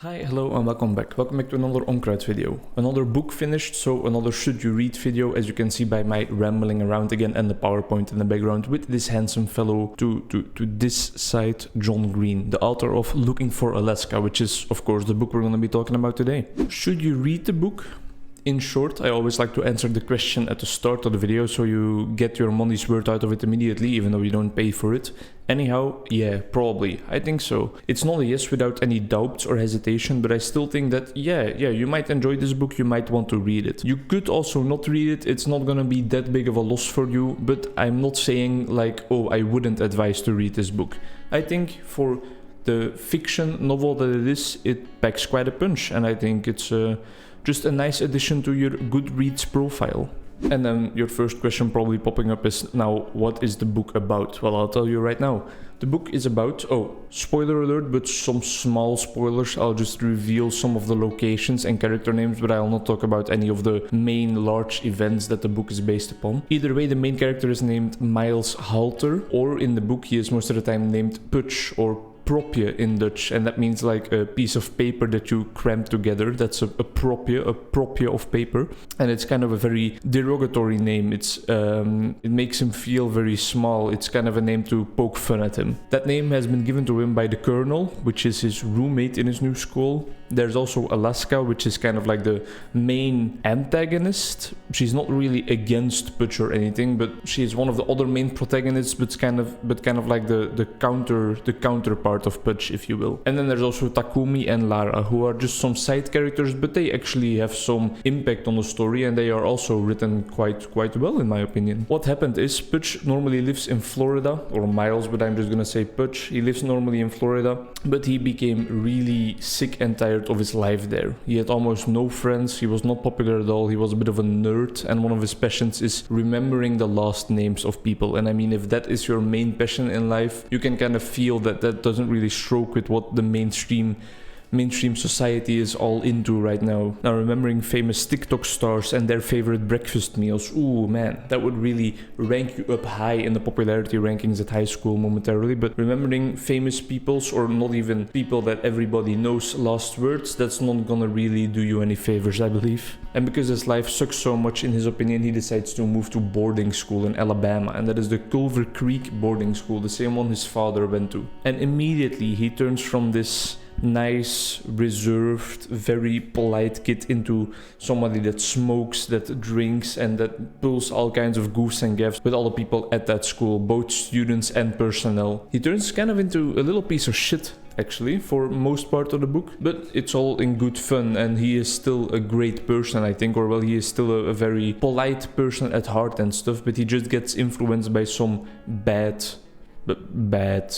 Hi, hello and welcome back. Welcome back to another Onkruid video. Another book finished, so another should you read video, as you can see by my rambling around again and the PowerPoint in the background with this handsome fellow to this side, John Green, the author of Looking for Alaska, which is of course the book we're going to be talking about today. Should you read the book? In short, I always like to answer the question at the start of the video so you get your money's worth out of it immediately, even though you don't pay for it. Anyhow, yeah, probably. I think so. It's not a yes without any doubts or hesitation, but I still think that, yeah, you might enjoy this book, you might want to read it. You could also not read it, it's not gonna be that big of a loss for you, but I'm not saying like, oh, I wouldn't advise to read this book. I think for the fiction novel that it is, it packs quite a punch, and I think it's just a nice addition to your Goodreads profile. And then your first question probably popping up is, now, what is the book about? Well, I'll tell you right now. The book is about, oh, spoiler alert, but some small spoilers. I'll just reveal some of the locations and character names, but I'll not talk about any of the main large events that the book is based upon. Either way, the main character is named Miles Halter, or in the book he is most of the time named Putsch, or propje in Dutch, and that means like a piece of paper that you cram together. That's a propje of paper, and it's kind of a very derogatory name. It makes him feel very small. It's kind of a name to poke fun at him. That name has been given to him by the Colonel, which is his roommate in his new school. There's also Alaska, which is kind of like the main antagonist. She's not really against Putsch or anything, but she's one of the other main protagonists, but kind of like the counterpart of Putsch, if you will. And then there's also Takumi and Lara, who are just some side characters, but they actually have some impact on the story, and they are also written quite well, in my opinion. What happened is Putsch normally lives in Florida, or Miles, but I'm just gonna say Putsch. He lives normally in Florida, but he became really sick and tired of his life there. He had almost no friends, he was not popular at all, he was a bit of a nerd, and one of his passions is remembering the last names of people. And I mean, if that is your main passion in life, you can kind of feel that that doesn't really stroke with what the mainstream society is all into right now. Now, remembering famous TikTok stars and their favorite breakfast meals, ooh man, that would really rank you up high in the popularity rankings at high school momentarily. But remembering famous people's, or not even people that everybody knows, last words, that's not gonna really do you any favors, I believe. And because his life sucks so much, in his opinion, he decides to move to boarding school in Alabama, and that is the Culver Creek boarding school, the same one his father went to. And immediately he turns from this nice, reserved, very polite kid into somebody that smokes, that drinks, and that pulls all kinds of goofs and gaffes with all the people at that school, both students and personnel. He turns kind of into a little piece of shit, actually, for most part of the book, but it's all in good fun, and he is still a great person, I think, or well, he is still a very polite person at heart and stuff, but he just gets influenced by some bad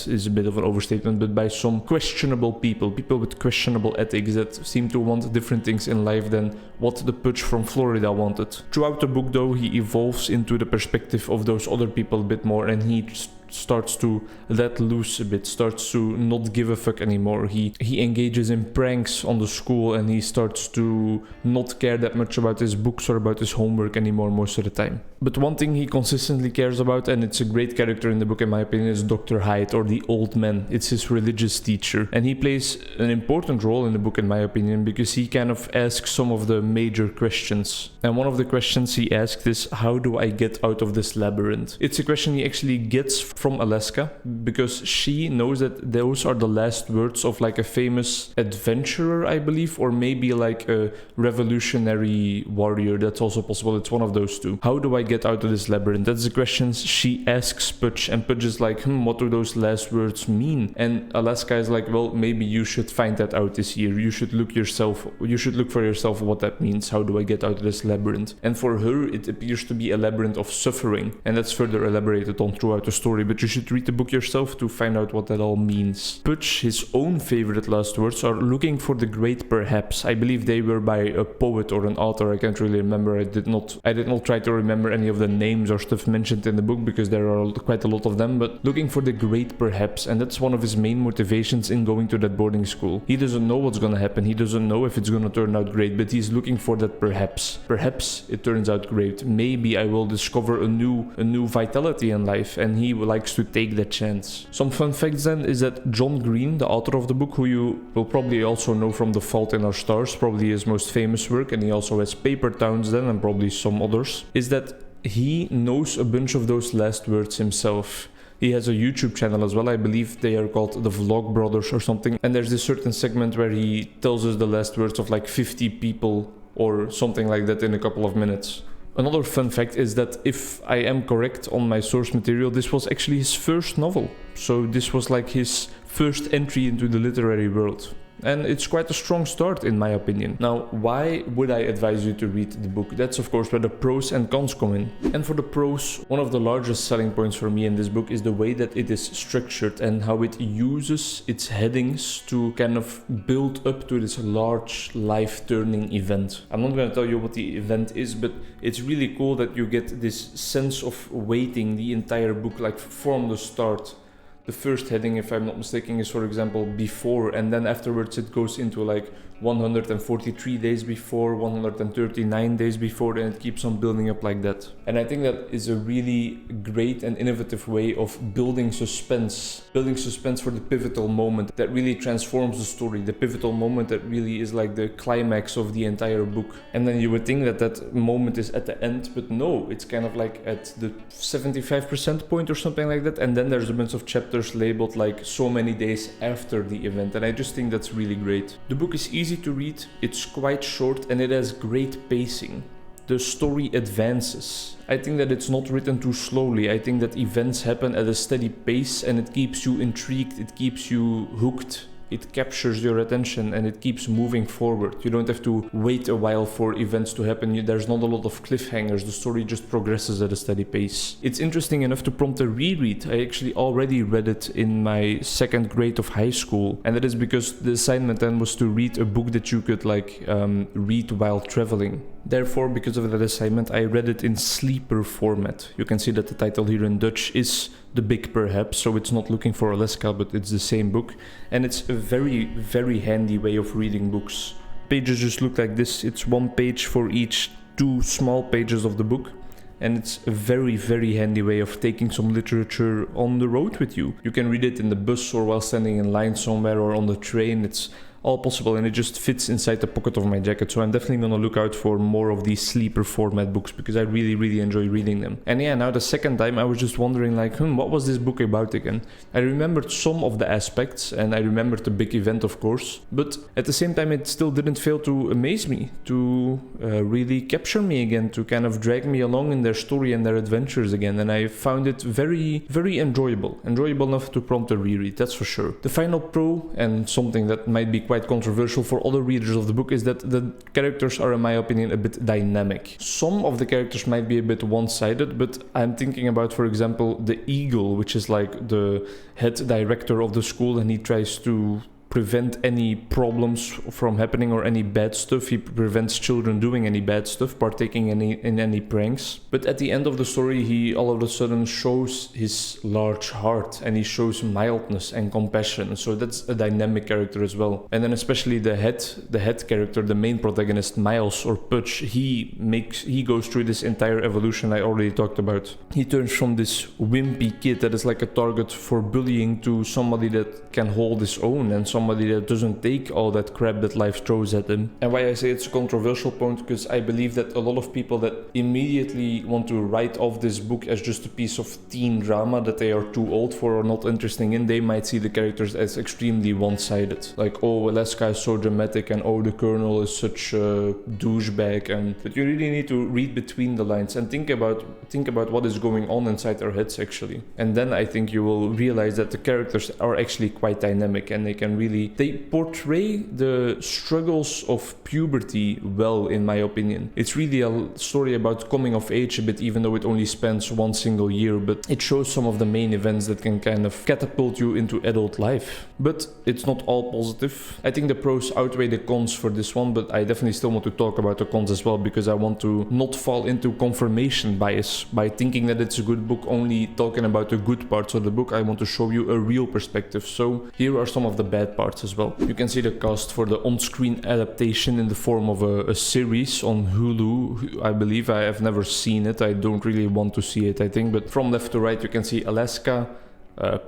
is a bit of an overstatement, but by some questionable people with questionable ethics that seem to want different things in life than what the Putsch from Florida wanted. Throughout the book, though, he evolves into the perspective of those other people a bit more, and he starts to let loose a bit, starts to not give a fuck anymore. He engages in pranks on the school, and he starts to not care that much about his books or about his homework anymore most of the time. But one thing he consistently cares about, and it's a great character in the book in my opinion, is Dr. Hyde, or the old man. It's his religious teacher, and he plays an important role in the book in my opinion, because he kind of asks some of the major questions. And one of the questions he asked is, how do I get out of this labyrinth? It's a question he actually gets from Alaska, because she knows that those are the last words of like a famous adventurer, I believe, or maybe like a revolutionary warrior. That's also possible. It's one of those two. How do I get out of this labyrinth? That's the questions she asks Putsch, and Putsch is like, what do those last words mean? And Alaska is like, well, maybe you should find that out this year. You should look for yourself what that means. How do I get out of this labyrinth? And for her, it appears to be a labyrinth of suffering, and that's further elaborated on throughout the story, but you should read the book yourself to find out what that all means. Putsch, his own favorite last words are looking for the great perhaps. I believe they were by a poet or an author. I can't really remember. I did not try to remember any of the names or stuff mentioned in the book, because there are quite a lot of them, but looking for the great perhaps, and that's one of his main motivations in going to that boarding school. He doesn't know what's gonna happen. He doesn't know if it's gonna turn out great, but he's looking for that perhaps. Perhaps it turns out great. Maybe I will discover a new vitality in life, and he, like likes to take that chance. Some fun facts then is that John Green, the author of the book, who you will probably also know from The Fault in Our Stars, probably his most famous work, and he also has Paper Towns then and probably some others, is that he knows a bunch of those last words himself. He has a YouTube channel as well, I believe they are called the Vlog Brothers or something, and there's this certain segment where he tells us the last words of like 50 people or something like that in a couple of minutes. Another fun fact is that if I am correct on my source material, this was actually his first novel. So this was like his first entry into the literary world. And it's quite a strong start in my opinion. Now, why would I advise you to read the book? That's of course where the pros and cons come in. And for the pros, one of the largest selling points for me in this book is the way that it is structured and how it uses its headings to kind of build up to this large life-turning event. I'm not going to tell you what the event is, but it's really cool that you get this sense of waiting the entire book, like from the start. The first heading, if I'm not mistaken, is for example before, and then afterwards it goes into like 143 days before, 139 days before, and it keeps on building up like that. And I think that is a really great and innovative way of building suspense for the pivotal moment that really transforms the story, the pivotal moment that really is like the climax of the entire book. And then you would think that that moment is at the end, but no, it's kind of like at the 75% point or something like that, and then there's a bunch of chapters labeled like so many days after the event, and I just think that's really great. The book is easy to read, it's quite short, and it has great pacing. The story advances. I think that it's not written too slowly. I think that events happen at a steady pace and it keeps you intrigued, it keeps you hooked. It captures your attention and it keeps moving forward. You don't have to wait a while for events to happen. There's not a lot of cliffhangers. The story just progresses at a steady pace. It's interesting enough to prompt a reread. I actually already read it in my second grade of high school. And that is because the assignment then was to read a book that you could read while traveling. Therefore, because of that assignment, I read it in sleeper format. You can see that the title here in Dutch is The Big Perhaps, so it's not Looking for Alaska, but it's the same book. And it's a very, very handy way of reading books. Pages just look like this. It's one page for each two small pages of the book. And it's a very, very handy way of taking some literature on the road with you. You can read it in the bus or while standing in line somewhere or on the train. It's all possible, and it just fits inside the pocket of my jacket. So I'm definitely gonna look out for more of these sleeper format books because I really, really enjoy reading them. And yeah, now the second time I was just wondering like, what was this book about again? I remembered some of the aspects and I remembered the big event, of course, but at the same time it still didn't fail to amaze me, to really capture me again, to kind of drag me along in their story and their adventures again. And I found it very, very enjoyable enough to prompt a reread, that's for sure. The final pro, and something that might be quite controversial for other readers of the book, is that the characters are, in my opinion, a bit dynamic. Some of the characters might be a bit one-sided, but I'm thinking about, for example, the Eagle, which is like the head director of the school, and he tries to prevent any problems from happening or any bad stuff. He prevents children doing any bad stuff, partaking in any pranks. But at the end of the story, he all of a sudden shows his large heart and he shows mildness and compassion. So that's a dynamic character as well. And then especially the head character, the main protagonist, Miles or Pudge, he goes through this entire evolution I already talked about. He turns from this wimpy kid that is like a target for bullying to somebody that can hold his own and somebody that doesn't take all that crap that life throws at him. And why I say it's a controversial point, because I believe that a lot of people that immediately want to write off this book as just a piece of teen drama that they are too old for or not interesting in, they might see the characters as extremely one-sided. Like, oh, Alaska is so dramatic, and oh, the Colonel is such a douchebag. But you really need to read between the lines and think about what is going on inside their heads actually. And then I think you will realize that the characters are actually quite dynamic and they portray the struggles of puberty well, in my opinion. It's really a story about coming of age a bit, even though it only spans one single year, but it shows some of the main events that can kind of catapult you into adult life. But it's not all positive. I think the pros outweigh the cons for this one, but I definitely still want to talk about the cons as well, because I want to not fall into confirmation bias by thinking that it's a good book, only talking about the good parts of the book. I want to show you a real perspective. So here are some of the bad parts parts as well. You can see the cast for the on-screen adaptation in the form of a series on Hulu, I believe. I have never seen it. I don't really want to see it, I think. But from left to right, you can see Alaska,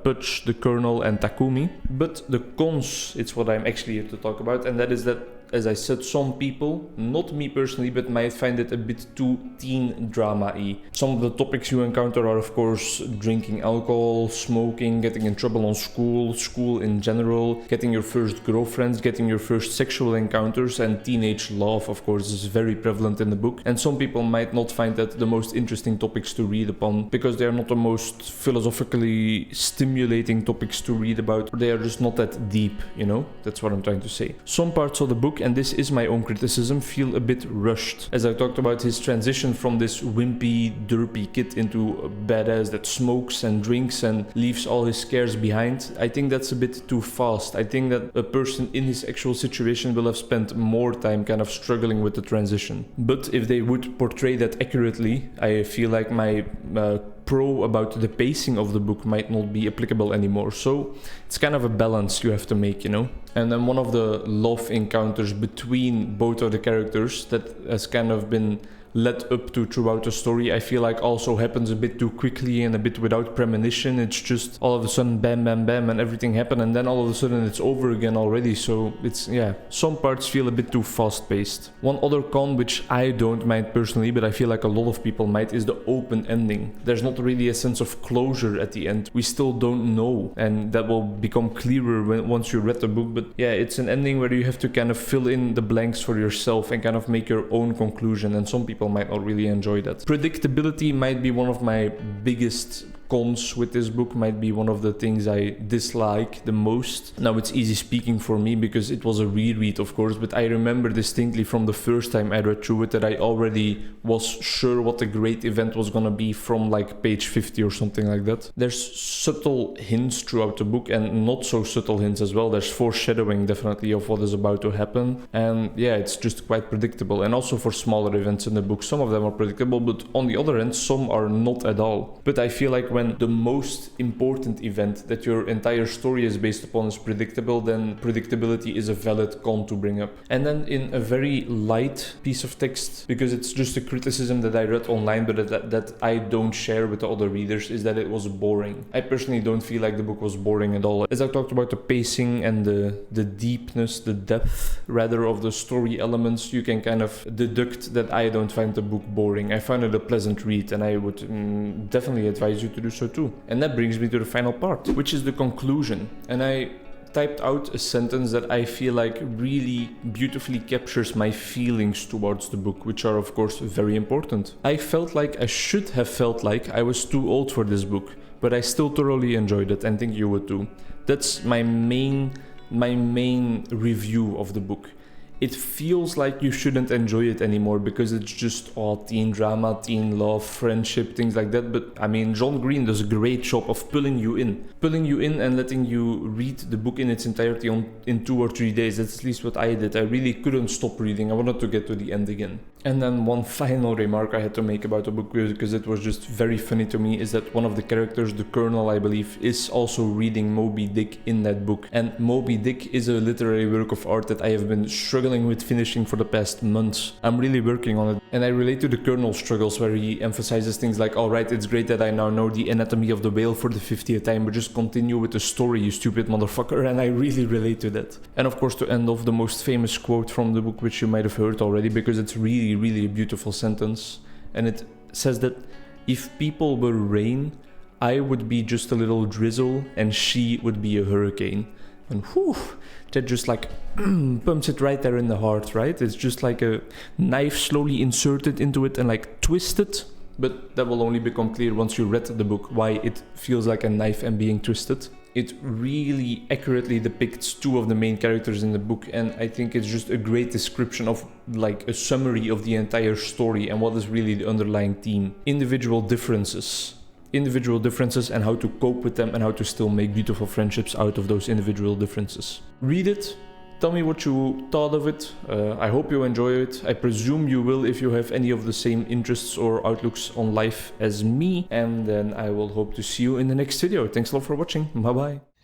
Pudge, the Colonel, and Takumi. But the cons, it's what I'm actually here to talk about, and that is that, as I said, some people, not me personally, but might find it a bit too teen drama-y. Some of the topics you encounter are, of course, drinking alcohol, smoking, getting in trouble on school in general, getting your first girlfriends, getting your first sexual encounters, and teenage love, of course, is very prevalent in the book. And some people might not find that the most interesting topics to read upon, because they are not the most philosophically stimulating topics to read about. They are just not that deep, you know? That's what I'm trying to say. Some parts of the book, and this is my own criticism, feel a bit rushed. As I talked about his transition from this wimpy, derpy kid into a badass that smokes and drinks and leaves all his cares behind, I think that's a bit too fast. I think that a person in his actual situation will have spent more time kind of struggling with the transition. But if they would portray that accurately, I feel like my pro about the pacing of the book might not be applicable anymore. So it's kind of a balance you have to make, you know. And then one of the love encounters between both of the characters that has kind of been led up to throughout the story, I feel like also happens a bit too quickly and a bit without premonition. It's just all of a sudden bam bam bam and everything happened, and then all of a sudden it's over again already. So it's, yeah, some parts feel a bit too fast paced. One other con, which I don't mind personally, but I feel like a lot of people might, is the open ending. There's not really a sense of closure at the end. We still don't know, and that will become clearer once you read the book. But yeah, it's an ending where you have to kind of fill in the blanks for yourself and kind of make your own conclusion, and some people might not really enjoy that. Predictability might be one of my biggest cons with this book, might be one of the things I dislike the most. Now, it's easy speaking for me because it was a reread, of course, but I remember distinctly from the first time I read through it that I already was sure what the great event was gonna be from like page 50 or something like that. There's subtle hints throughout the book and not so subtle hints as well. There's foreshadowing definitely of what is about to happen, and yeah, it's just quite predictable. And also for smaller events in the book, some of them are predictable, but on the other hand, some are not at all. But I feel like when the most important event that your entire story is based upon is predictable, then predictability is a valid con to bring up. And then in a very light piece of text, because it's just a criticism that I read online but that I don't share with the other readers, is that it was boring. I personally don't feel like the book was boring at all. As I talked about the pacing and the deepness, the depth rather of the story elements, you can kind of deduct that I don't find the book boring. I found it a pleasant read, and I would definitely advise you to do so too. And that brings me to the final part, which is the conclusion. And I typed out a sentence that I feel like really beautifully captures my feelings towards the book, which are of course very important. I felt like I should have felt like I was too old for this book, but I still thoroughly enjoyed it, and think you would too. That's my main review of the book. It feels like you shouldn't enjoy it anymore because it's just all teen drama, teen love, friendship, things like that. But I mean, John Green does a great job of pulling you in and letting you read the book in its entirety in 2 or 3 days. That's at least what I did. I really couldn't stop reading. I wanted to get to the end again. And then one final remark I had to make about the book, because it was just very funny to me, is that one of the characters, the Colonel, I believe, is also reading Moby Dick in that book. And Moby Dick is a literary work of art that I have been struggling with finishing for the past months. I'm really working on it. And I relate to the Colonel's struggles, where he emphasizes things like, alright, it's great that I now know the anatomy of the whale for the 50th time, but just continue with the story, you stupid motherfucker. And I really relate to that. And of course, to end off, the most famous quote from the book, which you might have heard already, because it's really a beautiful sentence. And it says that if people were rain, I would be just a little drizzle and she would be a hurricane. And whew, that just like pumps it right there in the heart, right? It's just like a knife slowly inserted into it and like twisted. But that will only become clear once you read the book, why it feels like a knife and being twisted. It really accurately depicts 2 of the main characters in the book, and I think it's just a great description of like a summary of the entire story and what is really the underlying theme. Individual differences and how to cope with them and how to still make beautiful friendships out of those individual differences. Read it. Tell me what you thought of it. I hope you enjoy it. I presume you will if you have any of the same interests or outlooks on life as me. And then I will hope to see you in the next video. Thanks a lot for watching. Bye bye.